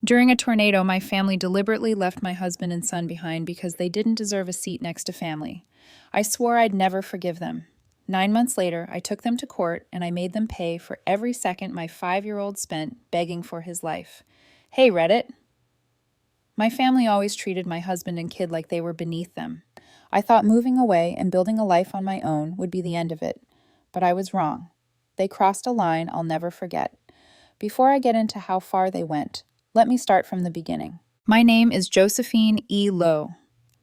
During a tornado, my family deliberately left my husband and son behind because they didn't deserve a seat next to family. I swore I'd never forgive them. 9 months later, I took them to court and I made them pay for every second my 5-year-old spent begging for his life. Hey, Reddit. My family always treated my husband and kid like they were beneath them. I thought moving away and building a life on my own would be the end of it. But I was wrong. They crossed a line I'll never forget. Before I get into how far they went, let me start from the beginning. My name is Josephine E. Lowe.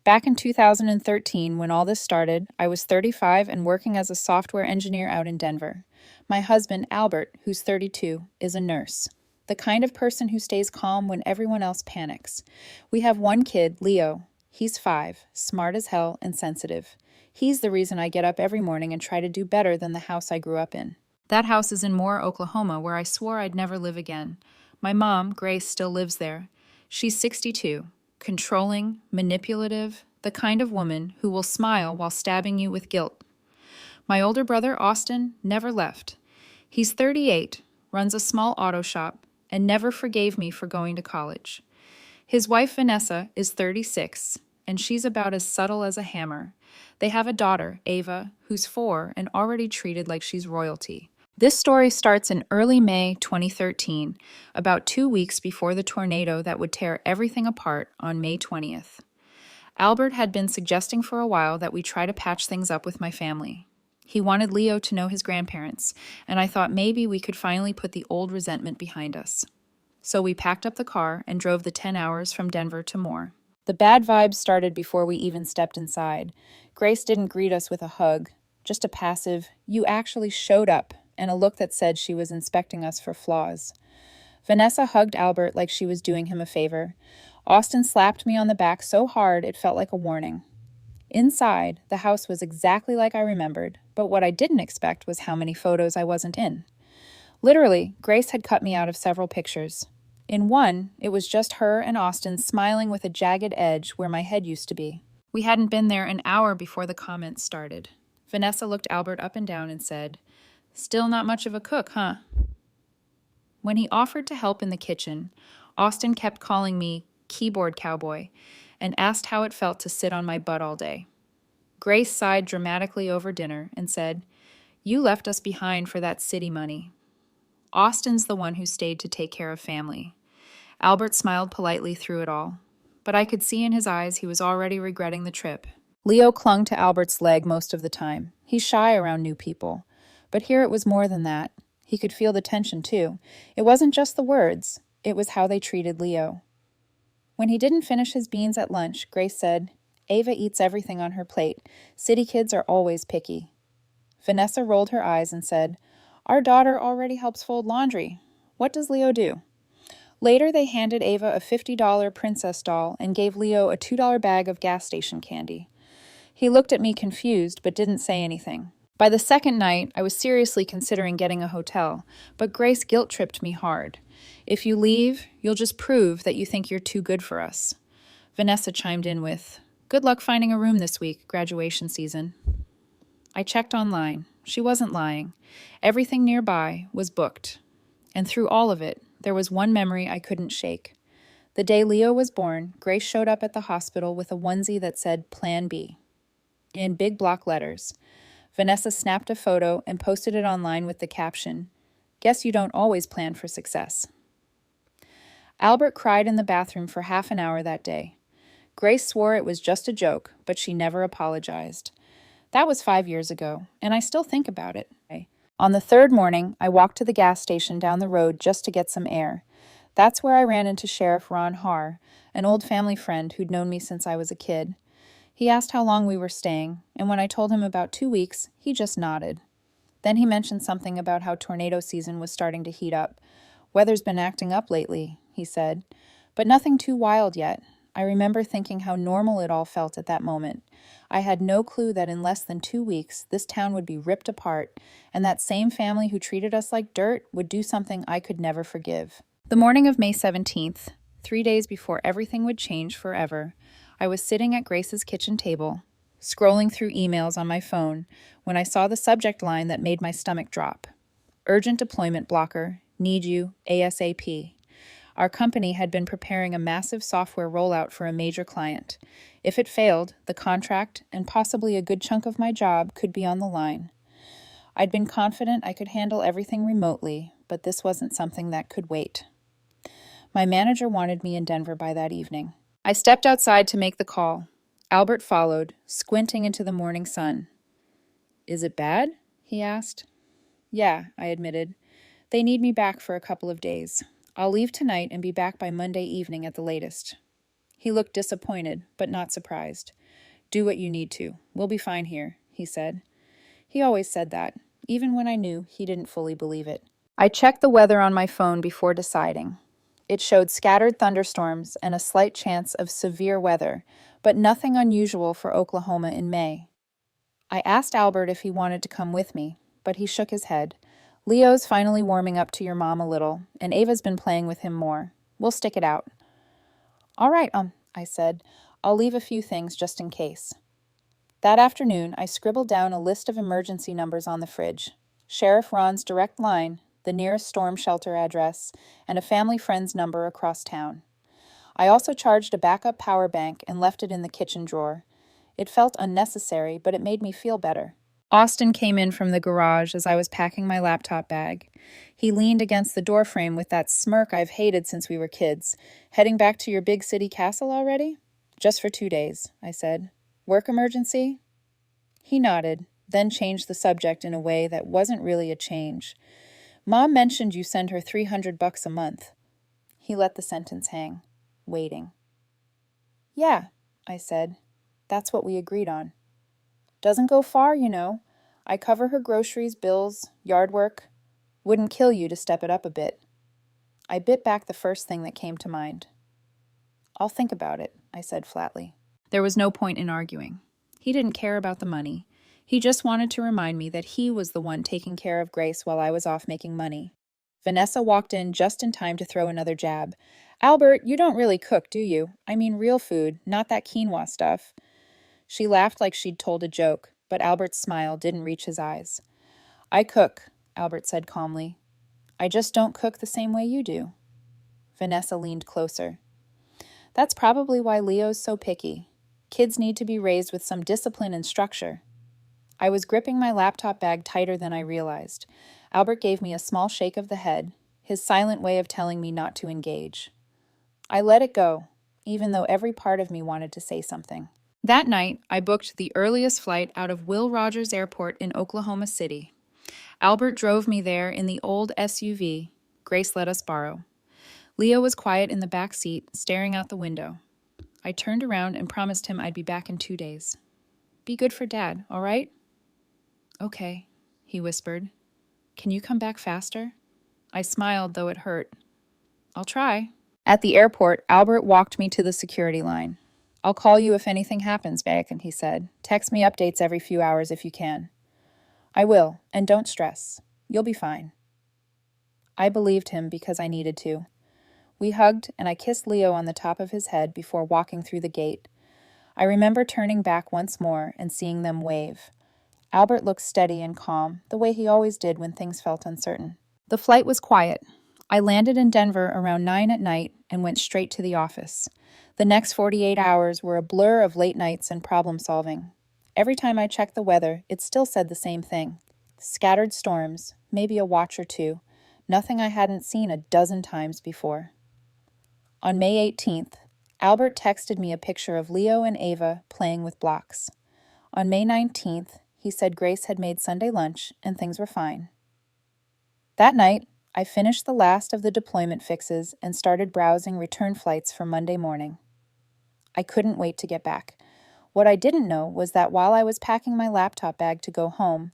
Back in 2013, when all this started, I was 35 and working as a software engineer out in Denver. My husband, Albert, who's 32, is a nurse. The kind of person who stays calm when everyone else panics. We have one kid, Leo. He's 5, smart as hell and sensitive. He's the reason I get up every morning and try to do better than the house I grew up in. That house is in Moore, Oklahoma, where I swore I'd never live again. My mom, Grace, still lives there. She's 62, controlling, manipulative, the kind of woman who will smile while stabbing you with guilt. My older brother, Austin, never left. He's 38, runs a small auto shop, and never forgave me for going to college. His wife, Vanessa, is 36, and she's about as subtle as a hammer. They have a daughter, Ava, who's 4 and already treated like she's royalty. This story starts in early May 2013, about 2 weeks before the tornado that would tear everything apart on May 20th. Albert had been suggesting for a while that we try to patch things up with my family. He wanted Leo to know his grandparents, and I thought maybe we could finally put the old resentment behind us. So we packed up the car and drove the 10 hours from Denver to Moore. The bad vibes started before we even stepped inside. Grace didn't greet us with a hug, just a passive, "You actually showed up," and a look that said she was inspecting us for flaws. Vanessa hugged Albert like she was doing him a favor. Austin slapped me on the back so hard it felt like a warning. Inside, the house was exactly like I remembered, but what I didn't expect was how many photos I wasn't in. Literally, Grace had cut me out of several pictures. In one, it was just her and Austin smiling with a jagged edge where my head used to be. We hadn't been there an hour before the comments started. Vanessa looked Albert up and down and said, "Still not much of a cook, huh?" When he offered to help in the kitchen, Austin kept calling me keyboard cowboy and asked how it felt to sit on my butt all day. Grace sighed dramatically over dinner and said, "You left us behind for that city money." Austin's the one who stayed to take care of family. Albert smiled politely through it all, but I could see in his eyes he was already regretting the trip. Leo clung to Albert's leg most of the time. He's shy around new people. But here it was more than that. He could feel the tension, too. It wasn't just the words. It was how they treated Leo. When he didn't finish his beans at lunch, Grace said, "Ava eats everything on her plate. City kids are always picky." Vanessa rolled her eyes and said, "Our daughter already helps fold laundry. What does Leo do?" Later, they handed Ava a $50 princess doll and gave Leo a $2 bag of gas station candy. He looked at me confused but didn't say anything. By the second night, I was seriously considering getting a hotel, but Grace guilt-tripped me hard. "If you leave, you'll just prove that you think you're too good for us." Vanessa chimed in with, "Good luck finding a room this week, graduation season." I checked online. She wasn't lying. Everything nearby was booked. And through all of it, there was one memory I couldn't shake. The day Leo was born, Grace showed up at the hospital with a onesie that said Plan B in big block letters. Vanessa snapped a photo and posted it online with the caption, "Guess you don't always plan for success." Albert cried in the bathroom for half an hour that day. Grace swore it was just a joke, but she never apologized. That was 5 years ago, and I still think about it. On the third morning, I walked to the gas station down the road just to get some air. That's where I ran into Sheriff Ron Haar, an old family friend who'd known me since I was a kid. He asked how long we were staying, and when I told him about 2 weeks, he just nodded. Then he mentioned something about how tornado season was starting to heat up. "Weather's been acting up lately," he said, "but nothing too wild yet." I remember thinking how normal it all felt at that moment. I had no clue that in less than 2 weeks, this town would be ripped apart, and that same family who treated us like dirt would do something I could never forgive. The morning of May 17th, 3 days before everything would change forever, I was sitting at Grace's kitchen table, scrolling through emails on my phone, when I saw the subject line that made my stomach drop. "Urgent deployment blocker. Need you. ASAP." Our company had been preparing a massive software rollout for a major client. If it failed, the contract and possibly a good chunk of my job could be on the line. I'd been confident I could handle everything remotely, but this wasn't something that could wait. My manager wanted me in Denver by that evening. I stepped outside to make the call. Albert followed, squinting into the morning sun. "Is it bad?" he asked. "Yeah," I admitted. "They need me back for a couple of days. I'll leave tonight and be back by Monday evening at the latest." He looked disappointed, but not surprised. "Do what you need to. We'll be fine here," he said. He always said that, even when I knew he didn't fully believe it. I checked the weather on my phone before deciding. It showed scattered thunderstorms and a slight chance of severe weather, but nothing unusual for Oklahoma in May. I asked Albert if he wanted to come with me, but he shook his head. "Leo's finally warming up to your mom a little, and Ava's been playing with him more. We'll stick it out." "All right, I said. "I'll leave a few things just in case." That afternoon, I scribbled down a list of emergency numbers on the fridge. Sheriff Ron's direct line, the nearest storm shelter address, and a family friend's number across town. I also charged a backup power bank and left it in the kitchen drawer. It felt unnecessary, but it made me feel better. Austin came in from the garage as I was packing my laptop bag. He leaned against the doorframe with that smirk I've hated since we were kids. "Heading back to your big city castle already?" "Just for 2 days," I said. "Work emergency?" He nodded, then changed the subject in a way that wasn't really a change. "Mom mentioned you send her $300 a month." He let the sentence hang, waiting. "Yeah," I said. "That's what we agreed on." "Doesn't go far, you know. I cover her groceries, bills, yard work. Wouldn't kill you to step it up a bit." I bit back the first thing that came to mind. "I'll think about it," I said flatly. There was no point in arguing. He didn't care about the money. He just wanted to remind me that he was the one taking care of Grace while I was off making money. Vanessa walked in just in time to throw another jab. "Albert, you don't really cook, do you? I mean real food, not that quinoa stuff." She laughed like she'd told a joke, but Albert's smile didn't reach his eyes. "I cook," Albert said calmly. "I just don't cook the same way you do." Vanessa leaned closer. "That's probably why Leo's so picky. Kids need to be raised with some discipline and structure." I was gripping my laptop bag tighter than I realized. Albert gave me a small shake of the head, his silent way of telling me not to engage. I let it go, even though every part of me wanted to say something. That night, I booked the earliest flight out of Will Rogers Airport in Oklahoma City. Albert drove me there in the old SUV Grace let us borrow. Leo was quiet in the back seat, staring out the window. I turned around and promised him I'd be back in 2 days. "Be good for Dad, all right?" "Okay," he whispered. "Can you come back faster?" I smiled, though it hurt. "I'll try." At the airport, Albert walked me to the security line. "I'll call you if anything happens, Bacon," he said. "Text me updates every few hours if you can." "I will, and don't stress. You'll be fine." I believed him because I needed to. We hugged, and I kissed Leo on the top of his head before walking through the gate. I remember turning back once more and seeing them wave. Albert looked steady and calm, the way he always did when things felt uncertain. The flight was quiet. I landed in Denver around 9 at night and went straight to the office. The next 48 hours were a blur of late nights and problem solving. Every time I checked the weather, it still said the same thing. Scattered storms, maybe a watch or two, nothing I hadn't seen a dozen times before. On May 18th, Albert texted me a picture of Leo and Ava playing with blocks. On May 19th, he said Grace had made Sunday lunch and things were fine. That night, I finished the last of the deployment fixes and started browsing return flights for Monday morning. I couldn't wait to get back. What I didn't know was that while I was packing my laptop bag to go home,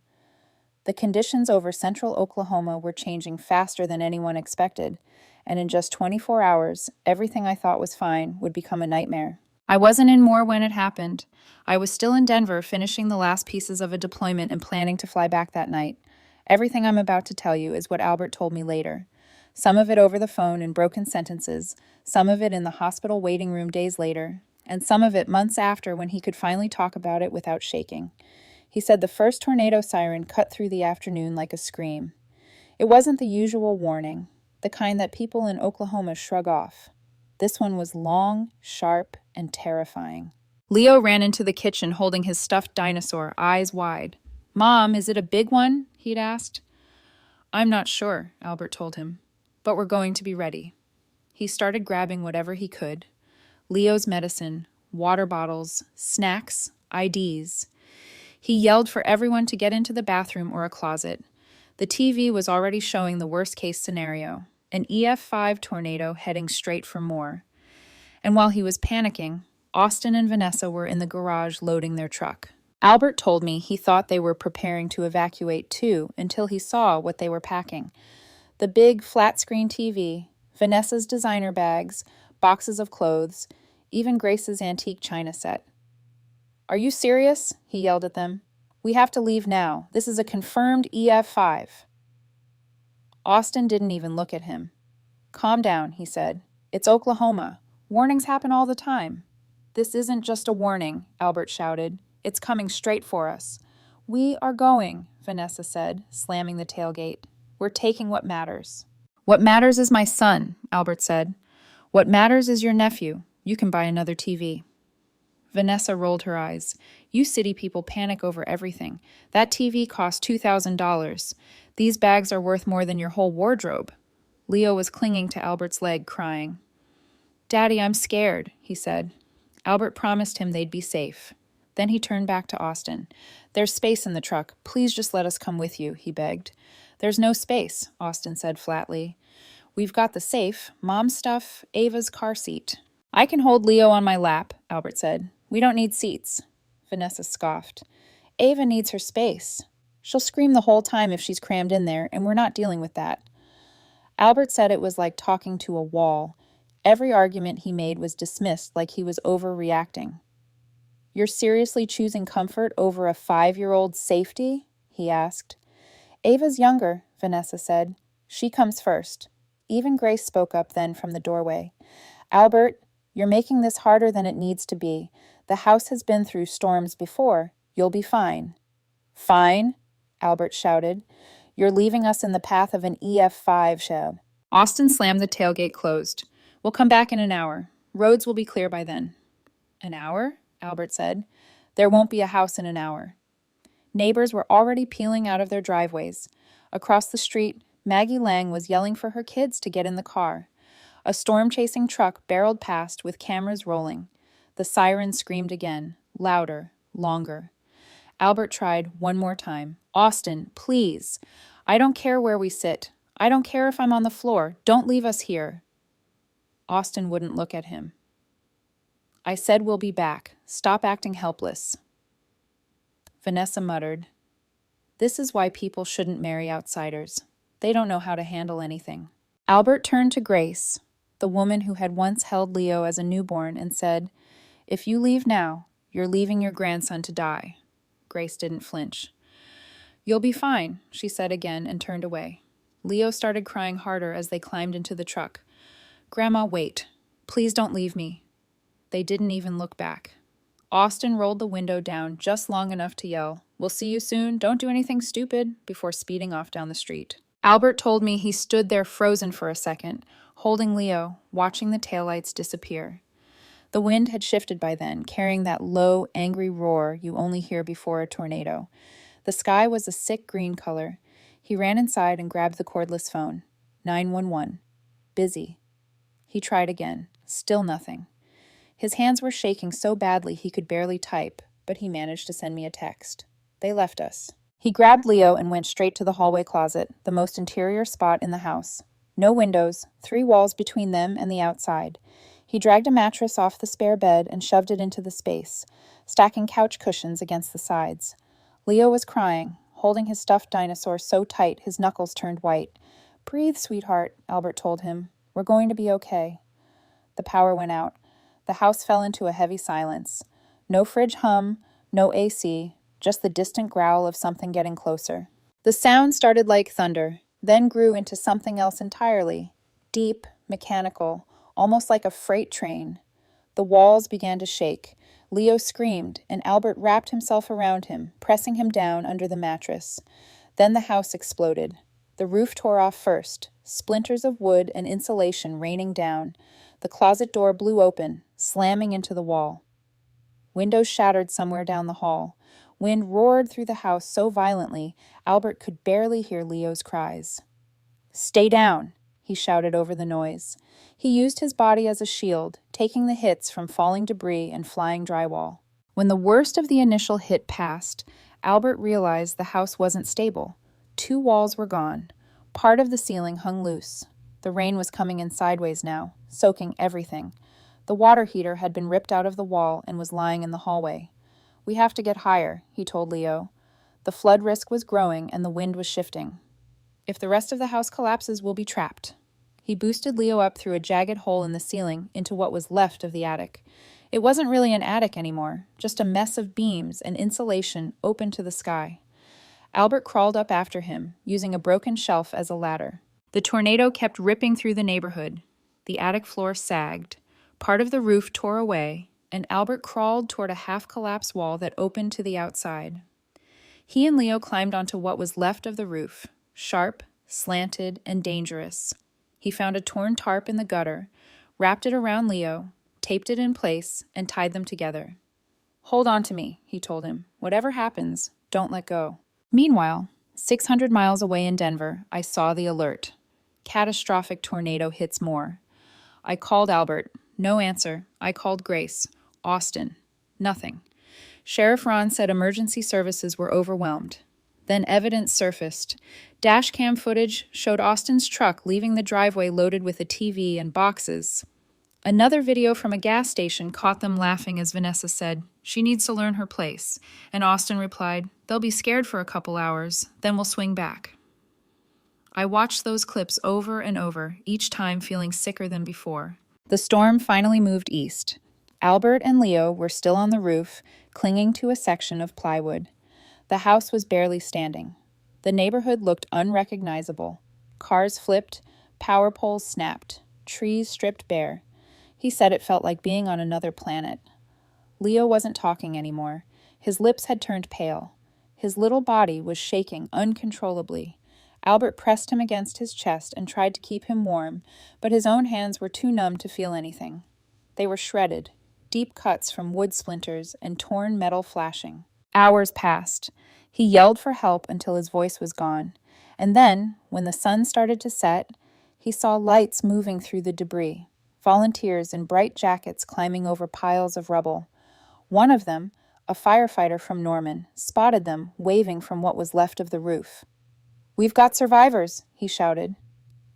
the conditions over central Oklahoma were changing faster than anyone expected, and in just 24 hours, everything I thought was fine would become a nightmare. I wasn't in Moore when it happened. I was still in Denver finishing the last pieces of a deployment and planning to fly back that night. Everything I'm about to tell you is what Albert told me later. Some of it over the phone in broken sentences, some of it in the hospital waiting room days later, and some of it months after when he could finally talk about it without shaking. He said the first tornado siren cut through the afternoon like a scream. It wasn't the usual warning. the kind that people in Oklahoma shrug off. This one was long, sharp, and terrifying. Leo ran into the kitchen holding his stuffed dinosaur, eyes wide. "Mom, is it a big one?" he'd asked. "I'm not sure," Albert told him, "but we're going to be ready." He started grabbing whatever he could. Leo's medicine, water bottles, snacks, IDs. He yelled for everyone to get into the bathroom or a closet. The TV was already showing the worst-case scenario, an EF5 tornado heading straight for more. And while he was panicking, Austin and Vanessa were in the garage loading their truck. Albert told me he thought they were preparing to evacuate too until he saw what they were packing. The big flat-screen TV, Vanessa's designer bags, boxes of clothes, even Grace's antique china set. "Are you serious?" he yelled at them. "We have to leave now. This is a confirmed EF5. Austin didn't even look at him. "Calm down," he said. "It's Oklahoma. Warnings happen all the time." "This isn't just a warning," Albert shouted. "It's coming straight for us." "We are going," Vanessa said, slamming the tailgate. "We're taking what matters." "What matters is my son," Albert said. "What matters is your nephew. You can buy another TV." Vanessa rolled her eyes. "You city people panic over everything. That TV cost $2,000. These bags are worth more than your whole wardrobe." Leo was clinging to Albert's leg, crying. "Daddy, I'm scared," he said. Albert promised him they'd be safe. Then he turned back to Austin. "There's space in the truck. Please just let us come with you," he begged. "There's no space," Austin said flatly. "We've got the safe, Mom's stuff, Ava's car seat." "I can hold Leo on my lap," Albert said. "We don't need seats." Vanessa scoffed. "Ava needs her space. She'll scream the whole time if she's crammed in there, and we're not dealing with that." Albert said it was like talking to a wall. Every argument he made was dismissed like he was overreacting. "You're seriously choosing comfort over a 5-year-old's safety?" he asked. "Ava's younger," Vanessa said. "She comes first." Even Grace spoke up then from the doorway. "Albert, you're making this harder than it needs to be. The house has been through storms before. You'll be fine." "Fine?" Albert shouted. "You're leaving us in the path of an EF5 shell." Austin slammed the tailgate closed. "We'll come back in an hour. Roads will be clear by then." "An hour?" Albert said. "There won't be a house in an hour." Neighbors were already peeling out of their driveways. Across the street, Maggie Lang was yelling for her kids to get in the car. A storm-chasing truck barreled past with cameras rolling. The siren screamed again, louder, longer. Albert tried one more time. "Austin, please. I don't care where we sit. I don't care if I'm on the floor. Don't leave us here." Austin wouldn't look at him. "I said we'll be back. Stop acting helpless." Vanessa muttered, "This is why people shouldn't marry outsiders. They don't know how to handle anything." Albert turned to Grace, the woman who had once held Leo as a newborn, and said, "If you leave now, you're leaving your grandson to die." Grace didn't flinch. "You'll be fine," she said again and turned away. Leo started crying harder as they climbed into the truck. "Grandma, wait. Please don't leave me." They didn't even look back. Austin rolled the window down just long enough to yell, "We'll see you soon. Don't do anything stupid," before speeding off down the street. Albert told me he stood there frozen for a second, holding Leo, watching the taillights disappear. The wind had shifted by then, carrying that low, angry roar you only hear before a tornado. The sky was a sick green color. He ran inside and grabbed the cordless phone. 911. Busy. He tried again. Still nothing. His hands were shaking so badly he could barely type, but he managed to send me a text. They left us. He grabbed Leo and went straight to the hallway closet, the most interior spot in the house. No windows, 3 walls between them and the outside. He dragged a mattress off the spare bed and shoved it into the space, stacking couch cushions against the sides. Leo was crying, holding his stuffed dinosaur so tight his knuckles turned white. "Breathe, sweetheart," Albert told him. "We're going to be okay." The power went out. The house fell into a heavy silence. No fridge hum, no AC, just the distant growl of something getting closer. The sound started like thunder, then grew into something else entirely. Deep, mechanical, almost like a freight train. The walls began to shake. Leo screamed, and Albert wrapped himself around him, pressing him down under the mattress. Then the house exploded. The roof tore off first, splinters of wood and insulation raining down. The closet door blew open, slamming into the wall. Windows shattered somewhere down the hall. Wind roared through the house so violently, Albert could barely hear Leo's cries. "Stay down," he shouted over the noise. He used his body as a shield, taking the hits from falling debris and flying drywall. When the worst of the initial hit passed, Albert realized the house wasn't stable. 2 walls were gone. Part of the ceiling hung loose. The rain was coming in sideways now, soaking everything. The water heater had been ripped out of the wall and was lying in the hallway. "We have to get higher," he told Leo. The flood risk was growing and the wind was shifting. "If the rest of the house collapses, we'll be trapped." He boosted Leo up through a jagged hole in the ceiling into what was left of the attic. It wasn't really an attic anymore, just a mess of beams and insulation open to the sky. Albert crawled up after him, using a broken shelf as a ladder. The tornado kept ripping through the neighborhood. The attic floor sagged. Part of the roof tore away, and Albert crawled toward a half-collapsed wall that opened to the outside. He and Leo climbed onto what was left of the roof, sharp, slanted, and dangerous. He found a torn tarp in the gutter, wrapped it around Leo, taped it in place, and tied them together. "Hold on to me," he told him. "Whatever happens, don't let go." Meanwhile, 600 miles away in Denver, I saw the alert. Catastrophic tornado hits more. I called Albert. No answer. I called Grace. Austin. Nothing. Sheriff Ron said emergency services were overwhelmed. Then evidence surfaced. Dashcam footage showed Austin's truck leaving the driveway loaded with a TV and boxes. Another video from a gas station caught them laughing as Vanessa said, "She needs to learn her place." And Austin replied, "They'll be scared for a couple hours, then we'll swing back." I watched those clips over and over, each time feeling sicker than before. The storm finally moved east. Albert and Leo were still on the roof, clinging to a section of plywood. The house was barely standing. The neighborhood looked unrecognizable. Cars flipped, power poles snapped, trees stripped bare. He said it felt like being on another planet. Leo wasn't talking anymore. His lips had turned pale. His little body was shaking uncontrollably. Albert pressed him against his chest and tried to keep him warm, but his own hands were too numb to feel anything. They were shredded, deep cuts from wood splinters and torn metal flashing. Hours passed. He yelled for help until his voice was gone. And then, when the sun started to set, he saw lights moving through the debris. Volunteers in bright jackets climbing over piles of rubble. One of them, a firefighter from Norman, spotted them waving from what was left of the roof. "We've got survivors," he shouted.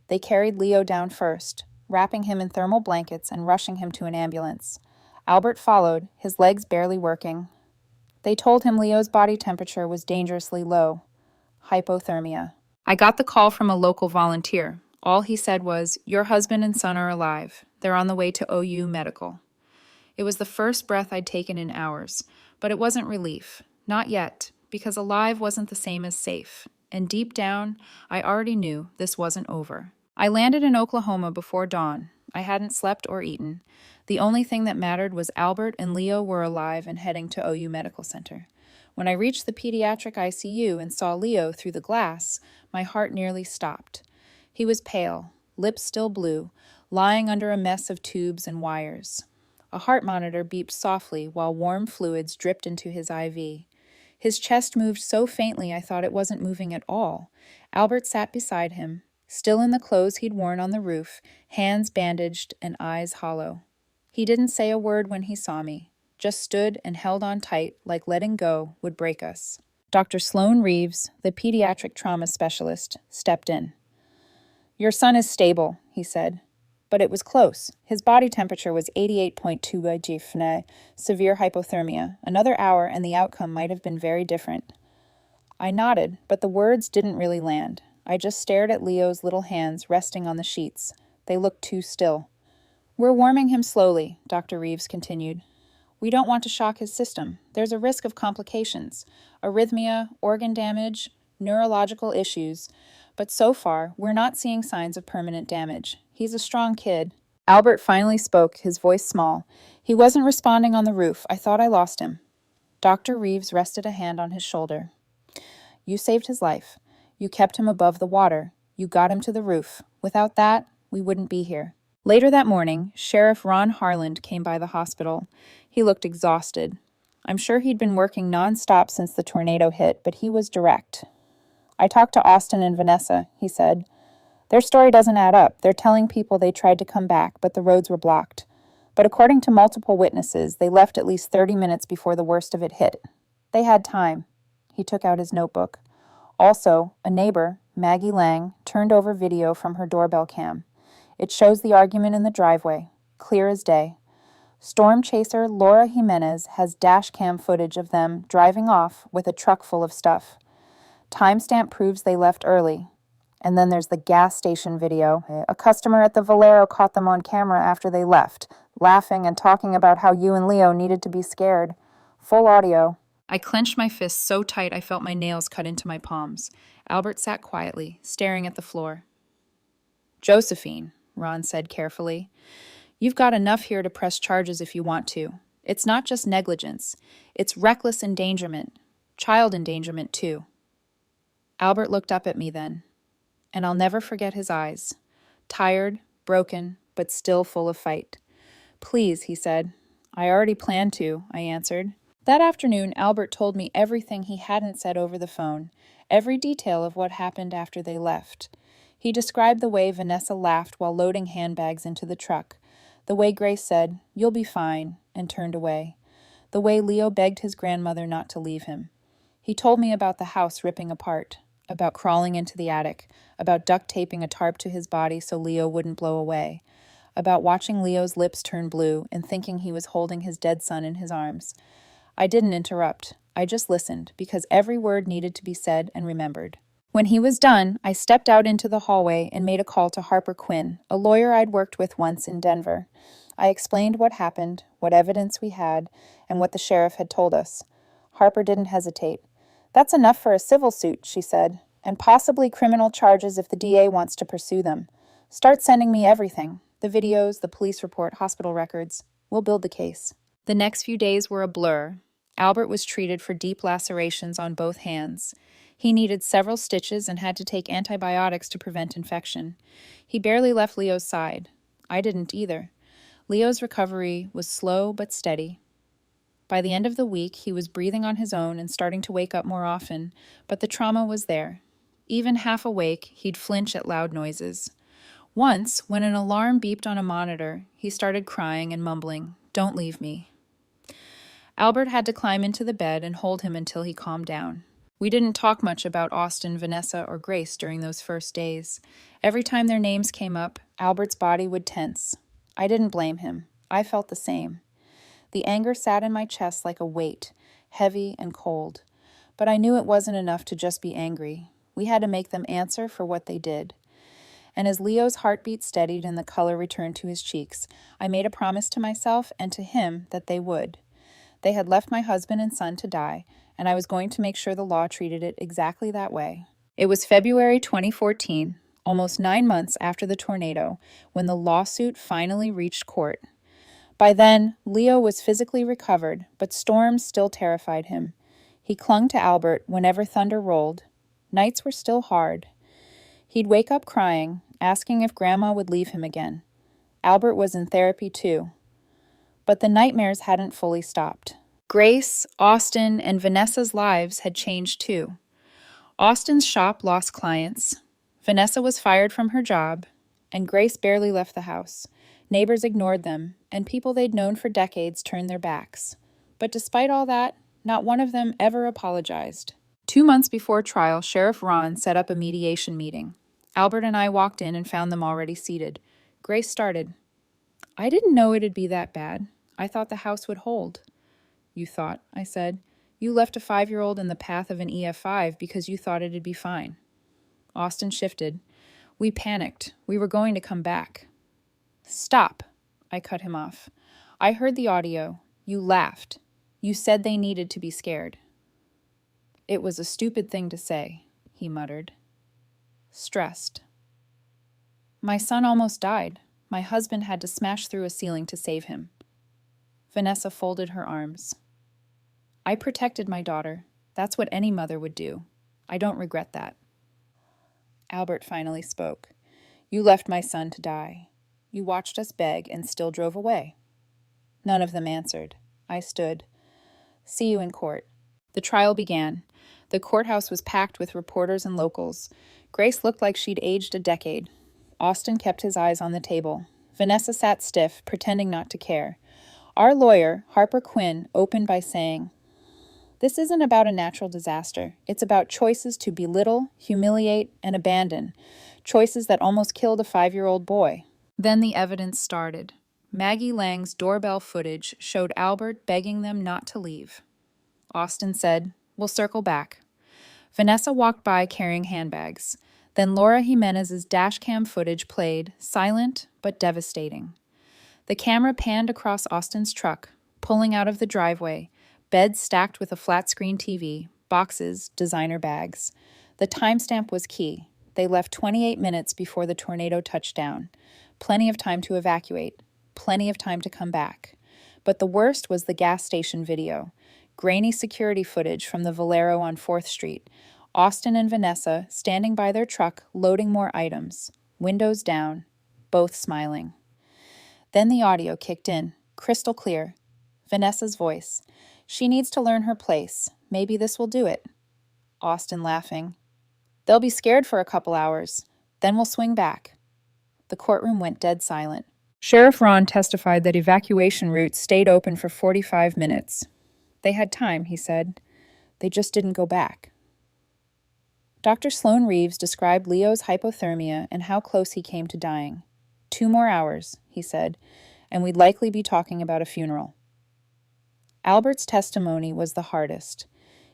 They carried Leo down first, wrapping him in thermal blankets and rushing him to an ambulance. Albert followed, his legs barely working. They told him Leo's body temperature was dangerously low. Hypothermia. I got the call from a local volunteer. All he said was, "Your husband and son are alive. They're on the way to OU Medical." It was the first breath I'd taken in hours, but it wasn't relief. Not yet, because alive wasn't the same as safe. And deep down, I already knew this wasn't over. I landed in Oklahoma before dawn. I hadn't slept or eaten. The only thing that mattered was Albert and Leo were alive and heading to OU Medical Center. When I reached the pediatric ICU and saw Leo through the glass, my heart nearly stopped. He was pale, lips still blue, lying under a mess of tubes and wires. A heart monitor beeped softly while warm fluids dripped into his IV. His chest moved so faintly I thought it wasn't moving at all. Albert sat beside him, still in the clothes he'd worn on the roof, hands bandaged and eyes hollow. He didn't say a word when he saw me, just stood and held on tight like letting go would break us. Dr. Sloan Reeves, the pediatric trauma specialist, stepped in. "Your son is stable," he said. But it was close. His body temperature was 88.2 by Gfne, severe hypothermia. Another hour and the outcome might have been very different. I nodded, but the words didn't really land. I just stared at Leo's little hands resting on the sheets. They looked too still. "We're warming him slowly," Dr. Reeves continued. "We don't want to shock his system. There's a risk of complications, arrhythmia, organ damage, neurological issues. But so far, we're not seeing signs of permanent damage. He's a strong kid." Albert finally spoke, his voice small. "He wasn't responding on the roof. I thought I lost him." Dr. Reeves rested a hand on his shoulder. "You saved his life. You kept him above the water. You got him to the roof. Without that, we wouldn't be here." Later that morning, Sheriff Ron Harland came by the hospital. He looked exhausted. I'm sure he'd been working nonstop since the tornado hit, but he was direct. "I talked to Austin and Vanessa," he said. "Their story doesn't add up. They're telling people they tried to come back, but the roads were blocked. But according to multiple witnesses, they left at least 30 minutes before the worst of it hit. They had time." He took out his notebook. Also, a neighbor, Maggie Lang, turned over video from her doorbell cam. It shows the argument in the driveway, clear as day. Storm chaser Laura Jimenez has dash cam footage of them driving off with a truck full of stuff. Timestamp proves they left early. And then there's the gas station video. A customer at the Valero caught them on camera after they left, laughing and talking about how you and Leo needed to be scared. Full audio. I clenched my fists so tight I felt my nails cut into my palms. Albert sat quietly, staring at the floor. "Josephine," Ron said carefully, "you've got enough here to press charges if you want to. It's not just negligence. It's reckless endangerment. Child endangerment, too." Albert looked up at me then, and I'll never forget his eyes. Tired, broken, but still full of fight. "Please," he said. "I already planned to," I answered. That afternoon, Albert told me everything he hadn't said over the phone, every detail of what happened after they left. He described the way Vanessa laughed while loading handbags into the truck, the way Grace said, "You'll be fine," and turned away, the way Leo begged his grandmother not to leave him. He told me about the house ripping apart, about crawling into the attic, about duct taping a tarp to his body so Leo wouldn't blow away, about watching Leo's lips turn blue and thinking he was holding his dead son in his arms. I didn't interrupt. I just listened, because every word needed to be said and remembered. When he was done, I stepped out into the hallway and made a call to Harper Quinn, a lawyer I'd worked with once in Denver. I explained what happened, what evidence we had, and what the sheriff had told us. Harper didn't hesitate. "That's enough for a civil suit," she said, "and possibly criminal charges if the DA wants to pursue them. Start sending me everything, the videos, the police report, hospital records. We'll build the case." The next few days were a blur. Albert was treated for deep lacerations on both hands. He needed several stitches and had to take antibiotics to prevent infection. He barely left Leo's side. I didn't either. Leo's recovery was slow but steady. By the end of the week, he was breathing on his own and starting to wake up more often, but the trauma was there. Even half awake, he'd flinch at loud noises. Once, when an alarm beeped on a monitor, he started crying and mumbling, "Don't leave me." Albert had to climb into the bed and hold him until he calmed down. We didn't talk much about Austin, Vanessa, or Grace during those first days. Every time their names came up, Albert's body would tense. I didn't blame him. I felt the same. The anger sat in my chest like a weight, heavy and cold. But I knew it wasn't enough to just be angry. We had to make them answer for what they did. And as Leo's heartbeat steadied and the color returned to his cheeks, I made a promise to myself and to him that they would. They had left my husband and son to die, and I was going to make sure the law treated it exactly that way. It was February 2014, almost 9 months after the tornado, when the lawsuit finally reached court. By then, Leo was physically recovered, but storms still terrified him. He clung to Albert whenever thunder rolled. Nights were still hard. He'd wake up crying, asking if Grandma would leave him again. Albert was in therapy too. But the nightmares hadn't fully stopped. Grace, Austin, and Vanessa's lives had changed too. Austin's shop lost clients. Vanessa was fired from her job, and Grace barely left the house. Neighbors ignored them, and people they'd known for decades turned their backs. But despite all that, not one of them ever apologized. 2 months before trial, Sheriff Ron set up a mediation meeting. Albert and I walked in and found them already seated. Grace started. "I didn't know it'd be that bad. I thought the house would hold." "You thought," I said. "You left a 5-year-old in the path of an EF5 because you thought it'd be fine." Austin shifted. "We panicked. We were going to come back." "Stop," I cut him off. "I heard the audio. You laughed. You said they needed to be scared." "It was a stupid thing to say," he muttered. Stressed. "My son almost died. My husband had to smash through a ceiling to save him." Vanessa folded her arms. "I protected my daughter. That's what any mother would do. I don't regret that." Albert finally spoke. You left my son to die. You watched us beg and still drove away. None of them answered. I stood. See you in court. The trial began. The courthouse was packed with reporters and locals. Grace looked like she'd aged a decade. Austin kept his eyes on the table. Vanessa sat stiff, pretending not to care. Our lawyer, Harper Quinn, opened by saying, "This isn't about a natural disaster. It's about choices to belittle, humiliate, and abandon. Choices that almost killed a 5-year-old boy." Then the evidence started. Maggie Lang's doorbell footage showed Albert begging them not to leave. Austin said, "We'll circle back." Vanessa walked by carrying handbags. Then Laura Jimenez's dashcam footage played, silent but devastating. The camera panned across Austin's truck, pulling out of the driveway, beds stacked with a flat-screen TV, boxes, designer bags. The timestamp was key. They left 28 minutes before the tornado touched down. Plenty of time to evacuate. Plenty of time to come back. But the worst was the gas station video. Grainy security footage from the Valero on 4th Street. Austin and Vanessa standing by their truck, loading more items. Windows down, both smiling. Then the audio kicked in, crystal clear. Vanessa's voice. She needs to learn her place. Maybe this will do it. Austin laughing. They'll be scared for a couple hours. Then we'll swing back. The courtroom went dead silent. Sheriff Ron testified that evacuation routes stayed open for 45 minutes. They had time, he said. They just didn't go back. Dr. Sloan Reeves described Leo's hypothermia and how close he came to dying. 2 more hours, he said, and we'd likely be talking about a funeral. Albert's testimony was the hardest.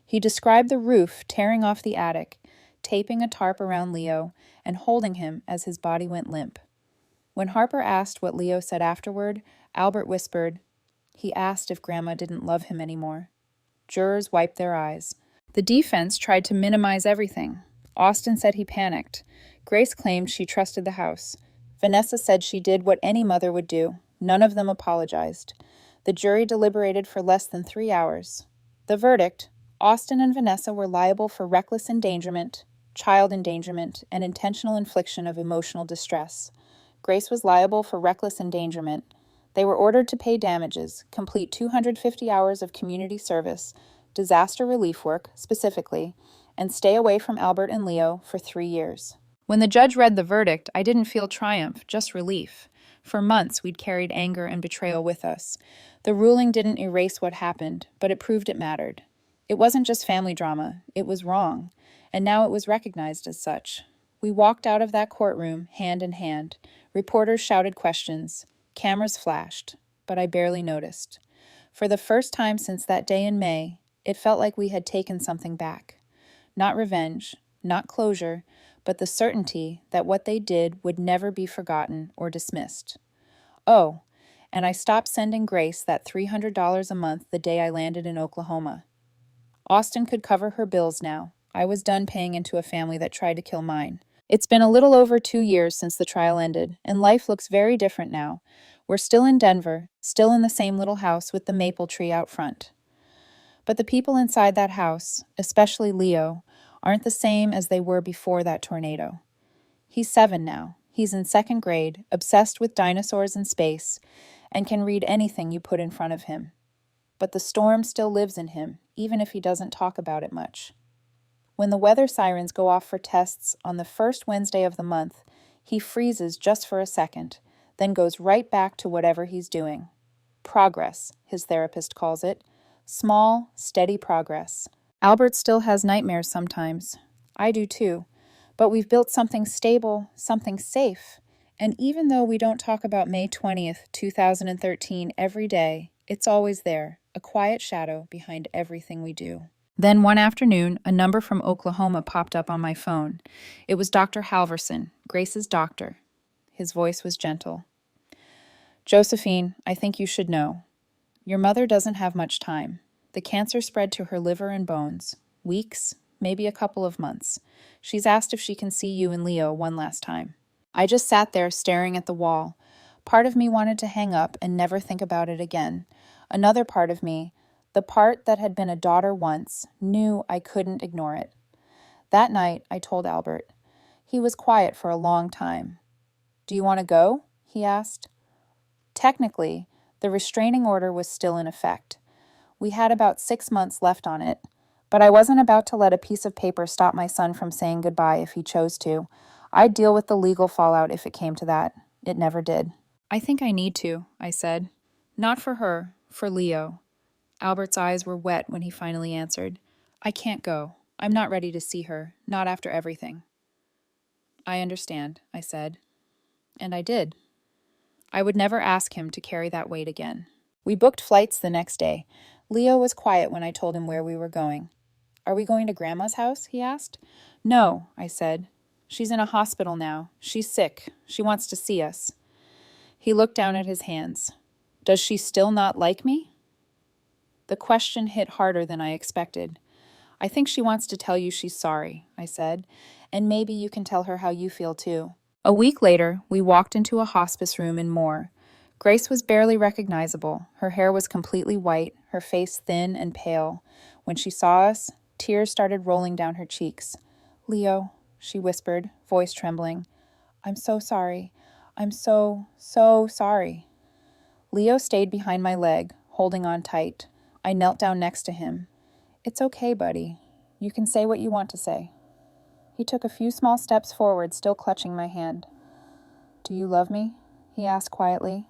He described the roof tearing off the attic, taping a tarp around Leo, and holding him as his body went limp. When Harper asked what Leo said afterward, Albert whispered, "He asked if Grandma didn't love him anymore." Jurors wiped their eyes. The defense tried to minimize everything. Austin said he panicked. Grace claimed she trusted the house. Vanessa said she did what any mother would do. None of them apologized. The jury deliberated for less than 3 hours. The verdict: Austin and Vanessa were liable for reckless endangerment, child endangerment, and intentional infliction of emotional distress. Grace was liable for reckless endangerment. They were ordered to pay damages, complete 250 hours of community service, disaster relief work, specifically, and stay away from Albert and Leo for 3 years. When the judge read the verdict, I didn't feel triumph, just relief. For months, we'd carried anger and betrayal with us. The ruling didn't erase what happened, but it proved it mattered. It wasn't just family drama, it was wrong, and now it was recognized as such. We walked out of that courtroom, hand in hand. Reporters shouted questions. Cameras flashed, but I barely noticed. For the first time since that day in May, it felt like we had taken something back. Not revenge, not closure, but the certainty that what they did would never be forgotten or dismissed. Oh, and I stopped sending Grace that $300 a month the day I landed in Oklahoma. Austin could cover her bills now. I was done paying into a family that tried to kill mine. It's been a little over 2 years since the trial ended, and life looks very different now. We're still in Denver, still in the same little house with the maple tree out front. But the people inside that house, especially Leo, aren't the same as they were before that tornado. He's 7 now. He's in 2nd grade, obsessed with dinosaurs and space, and can read anything you put in front of him. But the storm still lives in him, even if he doesn't talk about it much. When the weather sirens go off for tests on the first Wednesday of the month, he freezes just for a second, then goes right back to whatever he's doing. Progress, his therapist calls it. Small, steady progress. Albert still has nightmares sometimes. I do too. But we've built something stable, something safe. And even though we don't talk about May 20th, 2013 every day, it's always there, a quiet shadow behind everything we do. Then one afternoon, a number from Oklahoma popped up on my phone. It was Dr. Halverson, Grace's doctor. His voice was gentle. "Josephine, I think you should know. Your mother doesn't have much time. The cancer spread to her liver and bones. Weeks, maybe a couple of months. She's asked if she can see you and Leo one last time." I just sat there staring at the wall. Part of me wanted to hang up and never think about it again. Another part of me, the part that had been a daughter once, knew I couldn't ignore it. That night, I told Albert. He was quiet for a long time. "Do you want to go?" he asked. Technically, the restraining order was still in effect. We had about 6 months left on it, but I wasn't about to let a piece of paper stop my son from saying goodbye if he chose to. I'd deal with the legal fallout if it came to that. It never did. "I think I need to," I said. "Not for her, for Leo." Albert's eyes were wet when he finally answered. "I can't go. I'm not ready to see her, not after everything." "I understand," I said. And I did. I would never ask him to carry that weight again. We booked flights the next day. Leo was quiet when I told him where we were going. "Are we going to Grandma's house?" he asked. "No," I said. "She's in a hospital now. She's sick. She wants to see us." He looked down at his hands. "Does she still not like me?" The question hit harder than I expected. "I think she wants to tell you she's sorry," I said, "and maybe you can tell her how you feel too." A week later, we walked into a hospice room in Moore. Grace was barely recognizable. Her hair was completely white, her face thin and pale. When she saw us, tears started rolling down her cheeks. "Leo," she whispered, voice trembling. "I'm so sorry. I'm so sorry." Leo stayed behind my leg, holding on tight. I knelt down next to him. "It's okay, buddy. You can say what you want to say." He took a few small steps forward, still clutching my hand. "Do you love me?" he asked quietly.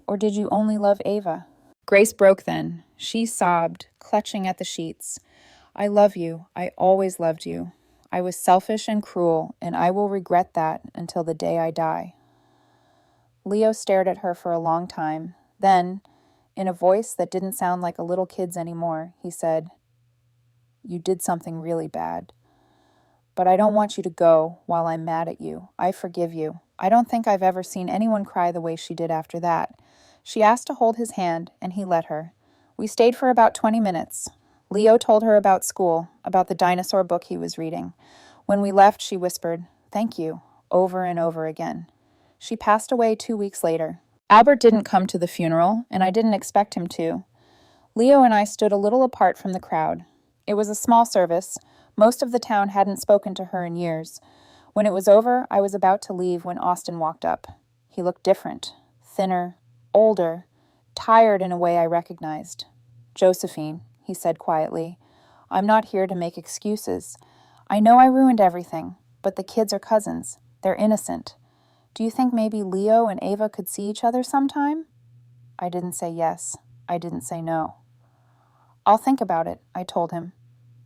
"Or did you only love Ava?" Grace broke then. She sobbed, clutching at the sheets. "I love you. I always loved you. I was selfish and cruel, and I will regret that until the day I die." Leo stared at her for a long time. Then, in a voice that didn't sound like a little kid's anymore, he said, "You did something really bad. But I don't want you to go while I'm mad at you. I forgive you." I don't think I've ever seen anyone cry the way she did after that. She asked to hold his hand, and he let her. We stayed for about 20 minutes. Leo told her about school, about the dinosaur book he was reading. When we left, she whispered, "Thank you," over and over again. She passed away 2 weeks later. Albert didn't come to the funeral, and I didn't expect him to. Leo and I stood a little apart from the crowd. It was a small service. Most of the town hadn't spoken to her in years. When it was over, I was about to leave when Austin walked up. He looked different, thinner, older, tired in a way I recognized. "Josephine," he said quietly, "I'm not here to make excuses. I know I ruined everything, but the kids are cousins. They're innocent. Do you think maybe Leo and Ava could see each other sometime?" I didn't say yes. I didn't say no. "I'll think about it," I told him,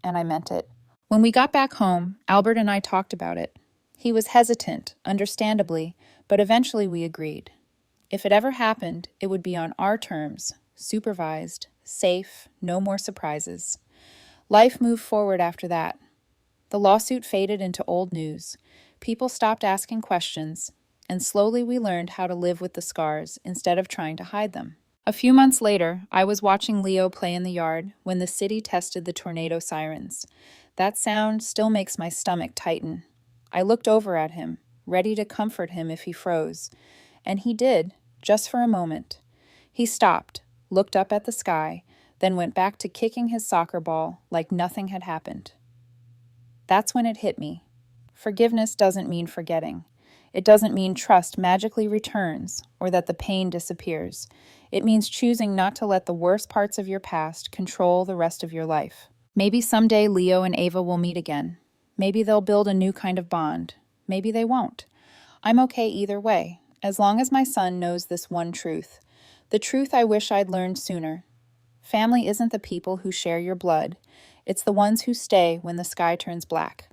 and I meant it. When we got back home, Albert and I talked about it. He was hesitant, understandably, but eventually we agreed. If it ever happened, it would be on our terms, supervised, safe, no more surprises. Life moved forward after that. The lawsuit faded into old news. People stopped asking questions, and slowly we learned how to live with the scars instead of trying to hide them. A few months later, I was watching Leo play in the yard when the city tested the tornado sirens. That sound still makes my stomach tighten. I looked over at him, ready to comfort him if he froze. And he did, just for a moment. He stopped, looked up at the sky, then went back to kicking his soccer ball like nothing had happened. That's when it hit me. Forgiveness doesn't mean forgetting. It doesn't mean trust magically returns or that the pain disappears. It means choosing not to let the worst parts of your past control the rest of your life. Maybe someday Leo and Ava will meet again. Maybe they'll build a new kind of bond. Maybe they won't. I'm okay either way, as long as my son knows this one truth. The truth I wish I'd learned sooner. Family isn't the people who share your blood. It's the ones who stay when the sky turns black.